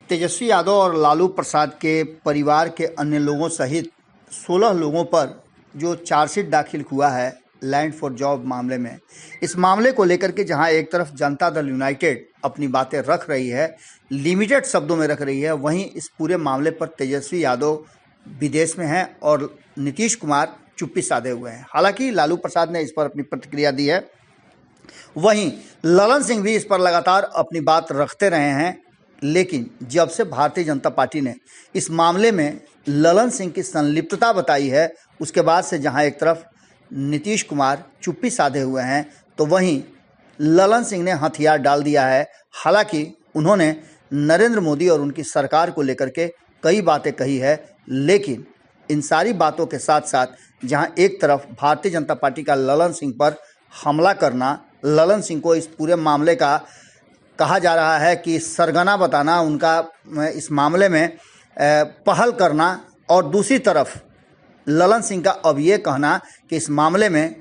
तेजस्वी यादव और लालू प्रसाद के परिवार के अन्य लोगों सहित 16 लोगों पर जो चार्जशीट दाखिल हुआ है लैंड फॉर जॉब मामले में, इस मामले को लेकर के जहां एक तरफ जनता दल यूनाइटेड अपनी बातें रख रही है, लिमिटेड शब्दों में रख रही है, वहीं इस पूरे मामले पर तेजस्वी यादव विदेश में हैं और नीतीश कुमार चुप्पी साधे हुए हैं। हालांकि लालू प्रसाद ने इस पर अपनी प्रतिक्रिया दी है, वहीं ललन सिंह भी इस पर लगातार अपनी बात रखते रहे हैं। लेकिन जब से भारतीय जनता पार्टी ने इस मामले में ललन सिंह की संलिप्तता बताई है, उसके बाद से जहां एक तरफ नीतीश कुमार चुप्पी साधे हुए हैं, तो वहीं ललन सिंह ने हथियार डाल दिया है। हालांकि उन्होंने नरेंद्र मोदी और उनकी सरकार को लेकर के कई बातें कही है, लेकिन इन सारी बातों के साथ साथ जहां एक तरफ भारतीय जनता पार्टी का ललन सिंह पर हमला करना, ललन सिंह को इस पूरे मामले का कहा जा रहा है कि सरगना बताना, उनका इस मामले में पहल करना, और दूसरी तरफ ललन सिंह का अब ये कहना कि इस मामले में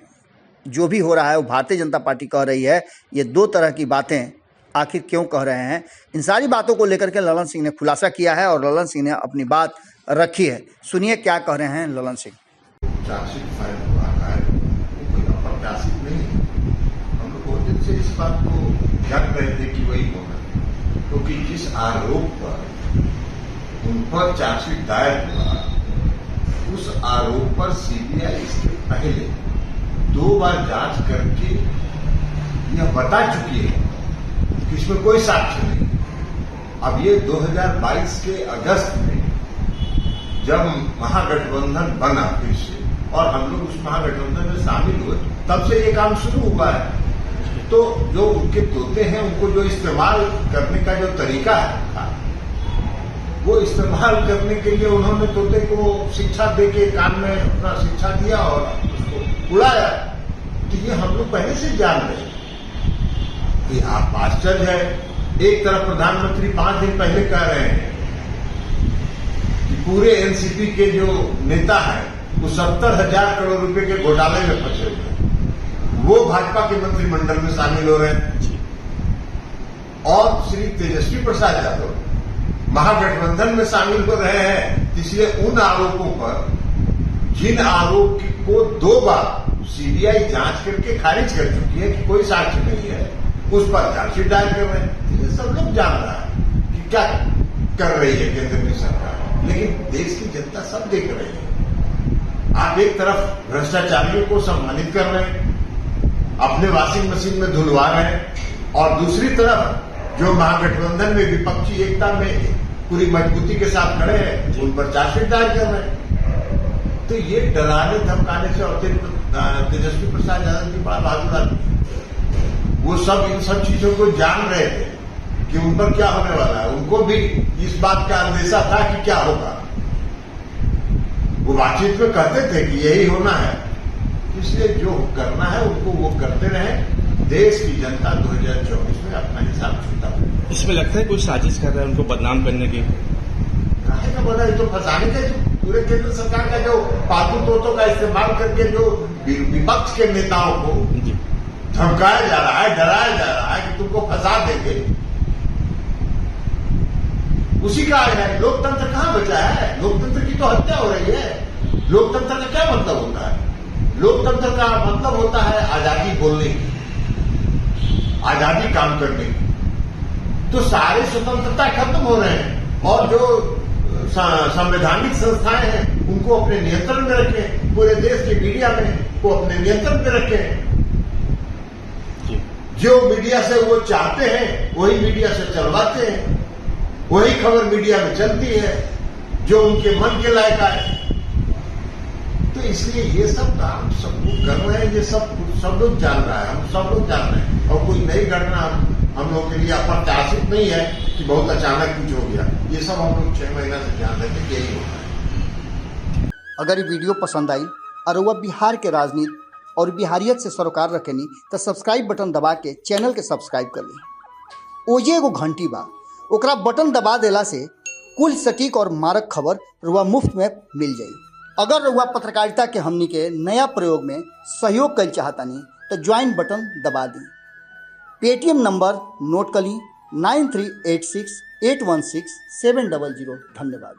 जो भी हो रहा है वो भारतीय जनता पार्टी कह रही है। ये दो तरह की बातें आखिर क्यों कह रहे हैं, इन सारी बातों को लेकर के ललन सिंह ने खुलासा किया है और ललन सिंह ने अपनी बात रखी है। सुनिए क्या कह रहे हैं ललन सिंह। चार्जशीट फाइल हुआ है, वो कोई अप्रत्याशित नहीं। हम लोग बहुत दिन से इस बात को जान रहे थे कि वही होगा, क्योंकि जिस आरोप पर उन पर चार्जशीट दायर हुआ, उस आरोप पर सीबीआई इसके पहले 2 बार जांच करके यह बता चुकी है कि इसमें कोई साक्ष्य नहीं। अब ये 2022 के अगस्त में जब महागठबंधन बना फिर से और हम लोग उस महागठबंधन में शामिल हुए, तब से ये काम शुरू हुआ है। तो जो उनके तोते हैं, उनको जो इस्तेमाल करने का जो तरीका है, वो इस्तेमाल करने के लिए उन्होंने तोते को शिक्षा देके कान में अपना शिक्षा दिया और उसको उड़ाया। तो ये हम लोग पहले से जान रहे हैं कि आप आश्चर्य है। एक तरफ प्रधानमंत्री 5 दिन पहले कह रहे हैं कि पूरे एनसीपी के जो नेता हैं वो 70,000 करोड़ रुपए के घोटाले में फंसे हुए हैं, वो भाजपा के मंत्रिमंडल में शामिल हो रहे हैं। और श्री तेजस्वी प्रसाद यादव महागठबंधन में शामिल हो रहे हैं, इसलिए उन आरोपों पर, जिन आरोप को 2 बार सीबीआई जांच करके खारिज कर चुकी है कि कोई साक्ष्य नहीं है, उस पर चार्जशीट दायर कर रहे हैं। ये सब लोग जान रहा है कि क्या कर रही है केंद्र की सरकार, लेकिन देश की जनता सब देख रही है। आप एक तरफ भ्रष्टाचारियों को सम्मानित कर रहे हैं, अपने वॉशिंग मशीन में धुलवा रहे हैं, और दूसरी तरफ जो महागठबंधन में विपक्षी एकता में पूरी मजबूती के साथ खड़े हैं, उन पर चार्जशीट दायर कर रहे हैं। तो ये डराने धमकाने से, और तेजस्वी प्रसाद यादव की बड़ा बहादुर आदमी, वो सब इन सब चीजों को जान रहे थे कि उन पर क्या होने वाला है। उनको भी इस बात का अंदेशा था कि क्या होगा। वो बातचीत में कहते थे कि यही होना है, इसलिए जो करना है उनको वो करते रहे। देश की जनता 2024 में अपना हिसाब चुकता है। इसमें लगता है कोई साजिश कर रहा है उनको बदनाम करने की। काहे का बना, ये तो फंसाने का, जो पूरे केंद्र सरकार का जो पालतू तोतों का इस्तेमाल करके जो विपक्ष के नेताओं को धमकाया जा रहा है, डराया जा रहा है कि तुमको फंसा देंगे, उसी का है। लोकतंत्र कहां बचा है? लोकतंत्र की तो हत्या हो रही है। लोकतंत्र का क्या मतलब होता है? लोकतंत्र का मतलब होता है आजादी बोलने की, आजादी काम करने की। तो सारे स्वतंत्रता खत्म हो रहे हैं, और जो संवैधानिक संस्थाएं हैं उनको अपने नियंत्रण में रखें, पूरे देश के मीडिया में को अपने नियंत्रण में रखें। जो मीडिया से वो चाहते हैं वही मीडिया से चलवाते हैं, वही खबर मीडिया में चलती है जो उनके मन के लायक आए। तो इसलिए ये सब काम सब लोग कर रहे हैं, ये सब लोग जान रहा है, हम सब लोग जान रहे हैं। और कोई नई घटना हम लोगों के लिए अप्रत्याशित नहीं है कि बहुत अचानक कुछ हो गया। ये सब हम लोग 6 महीना से जान रहे थे कि यही होता है। अगर ये वीडियो पसंद आई और वह बिहार के राजनीति और बिहारियत से सरोकार रखेनी, तो सब्सक्राइब बटन दबा के चैनल के सब्सक्राइब कर ली। ओजे एगो घंटी बा, ओकरा बटन दबा देला से कुल सटीक और मारक खबर रुआ मुफ्त में मिल जाई। अगर रुआ पत्रकारिता के हमनी के नया प्रयोग में सहयोग कर चाहतानी, तो ज्वाइन बटन दबा दी। पेटीएम नंबर नोट कर ली 9386 816-700। धन्यवाद।